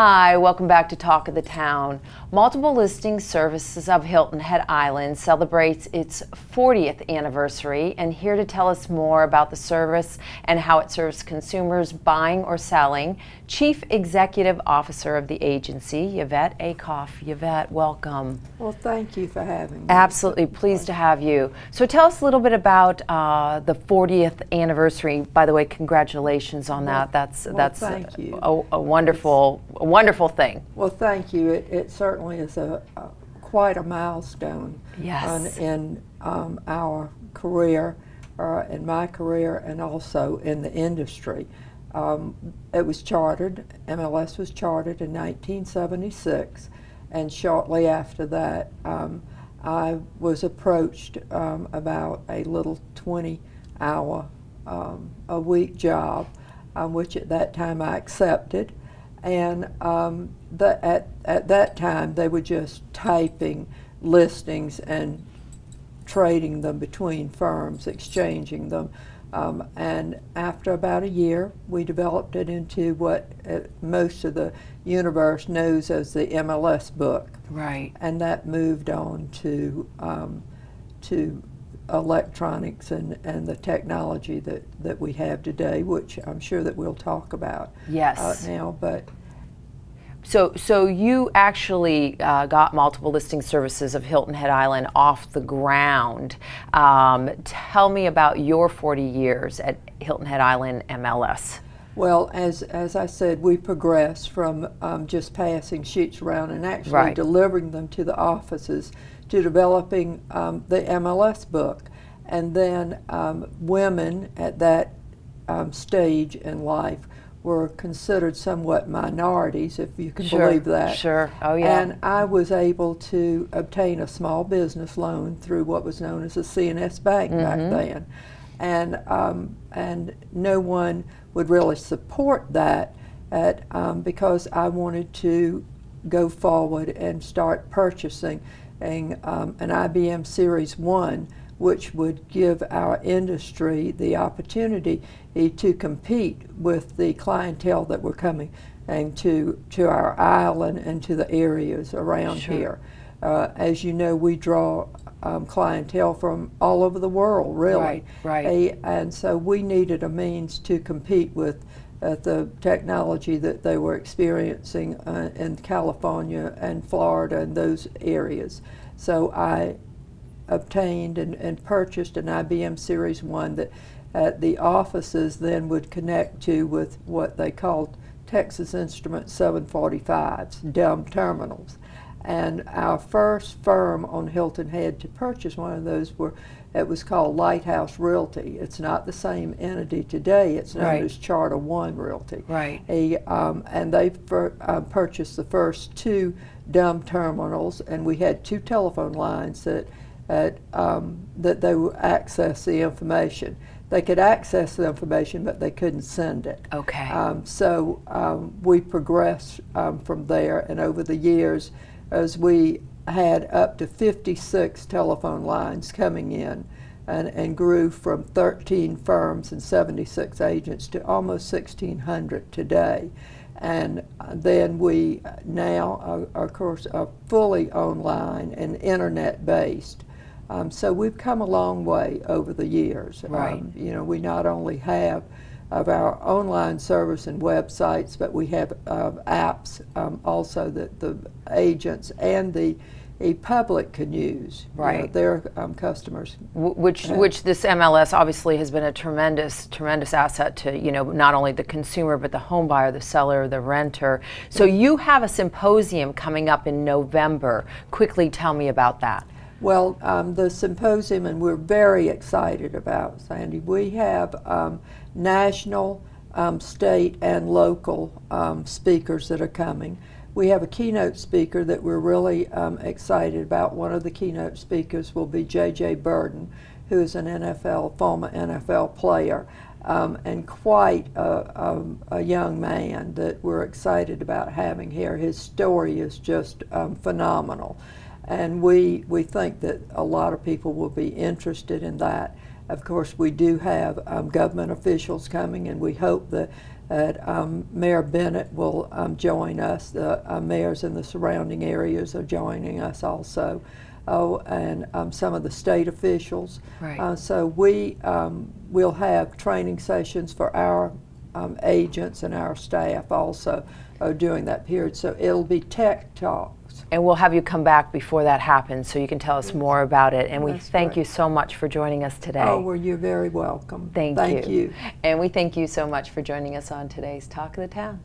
Hi, welcome back to Talk of the Town. Multiple Listing Services of Hilton Head Island celebrates its 40th anniversary, and here to tell us more about the service and how it serves consumers buying or selling, Chief Executive Officer of the agency, Yvette Akoff. Yvette, welcome. Well, thank you for having me. Absolutely, pleased to have you. So tell us a little bit about the 40th anniversary. By the way, congratulations on that. That's thank you. A wonderful thing. Well, thank you. It certainly is quite a milestone. Yes. In our career, in my career, and also in the industry. It was chartered, MLS was chartered in 1976, and shortly after that I was approached about a little 20-hour a week job, which at that time I accepted. And at that time they were just typing listings and trading them between firms, exchanging them. And after about a year, we developed it into what most of the universe knows as the MLS book. Right. And that moved on to electronics and the technology that we have today, which I'm sure that we'll talk about now. But So you actually got Multiple Listing Services of Hilton Head Island off the ground. Tell me about your 40 years at Hilton Head Island MLS. Well, as I said, we progressed from just passing sheets around and actually delivering them to the offices to developing the MLS book. And then women at that stage in life were considered somewhat minorities, if you can believe that. Sure. Oh, yeah. And I was able to obtain a small business loan through what was known as a CNS bank back then. And no one would really support that because I wanted to go forward and start purchasing an IBM Series 1, which would give our industry the opportunity to compete with the clientele that were coming and to our island and to the areas around here. As you know, we draw clientele from all over the world, really. Right. And so we needed a means to compete with the technology that they were experiencing in California and Florida and those areas. So I obtained and purchased an IBM Series 1 that the offices then would connect to with what they called Texas Instrument 745s, dumb terminals. And our first firm on Hilton Head to purchase one of those was called Lighthouse Realty. It's not the same entity today. It's known as Charter One Realty. Right. And they purchased the first two dumb terminals, and we had two telephone lines that they would access the information. They could access the information, but they couldn't send it. Okay. So we progressed from there, and over the years, as we had up to 56 telephone lines coming in, and grew from 13 firms and 76 agents to almost 1,600 today. And then we now, of course, are fully online and internet-based. So we've come a long way over the years. Right. You know, we not only have of our online service and websites, but we have apps also that the agents and the public can use. Right. You know, their customers. Which this MLS obviously has been a tremendous asset to, you know, not only the consumer but the home buyer, the seller, the renter. So you have a symposium coming up in November. Quickly tell me about that. Well, the symposium, and we're very excited about, Sandy. We have national, state, and local speakers that are coming. We have a keynote speaker that we're really excited about. One of the keynote speakers will be J.J. Burden, who is an former NFL player, and quite a young man that we're excited about having here. His story is just phenomenal. And we think that a lot of people will be interested in that. of course, we do have government officials coming, and we hope that Mayor Bennett will join us. The mayors in the surrounding areas are joining us also. And some of the state officials. Right. So we will have training sessions for our agents and our staff also during that period. So it'll be tech talks. And we'll have you come back before that happens so you can tell us more about it. And we thank you so much for joining us today. Oh, well, you're very welcome. Thank you. And we thank you so much for joining us on today's Talk of the Town.